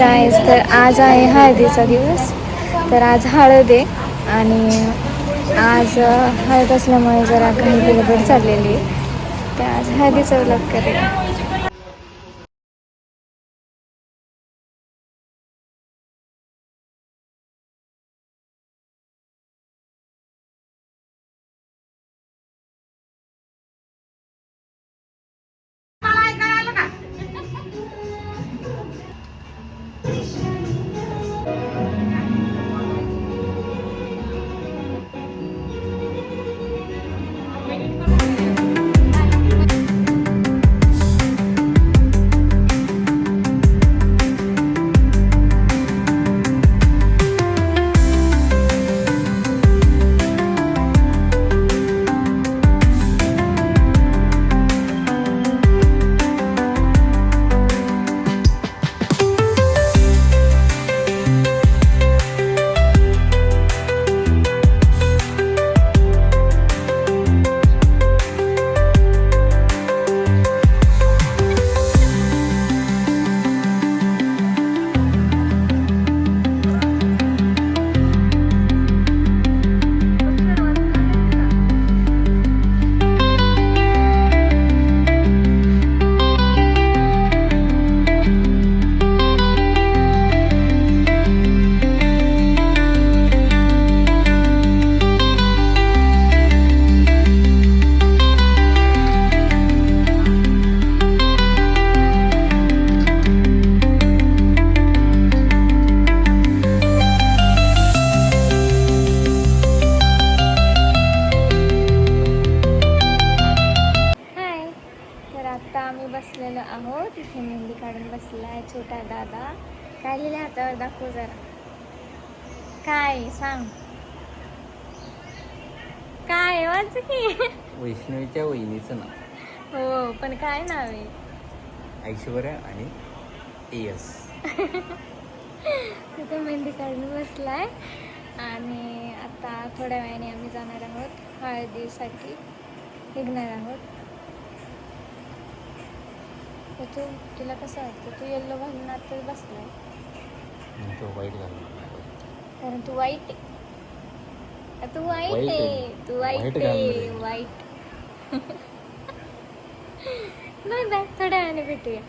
गाईस, तर आज आहे हळदीचा दिवस. तर आज हळद आहे आणि आज हळद असल्यामुळे जरा काही गडबड चाललेली आहे. तर आज हळदीचा व्लॉग करेल. बसलेलो आहोत. तिथे मेहंदी काढून बसलाय छोटा दादा. काय लिहिले हातावर, दाखव जरा. काय सांग, काय वाच की. वैष्णवीच्या वहिनीचं नाव. हो, पण काय नाव आहे? ऐश्वर्या आणि एस. तिथे मेहंदी काढून बसलाय आणि आता थोड्या वेळाने आम्ही जाणार आहोत हळदीसाठी, निघणार आहोत. तू, तुला कसं वाटतं? तू येल्लो घालून आता बसलाय. तो वाईट घालून, कारण तू वाईट आहे. तू वाईट आहे. तू वाईट आहे. वाईट. नाही, थोड्या वेळाने भेटूया.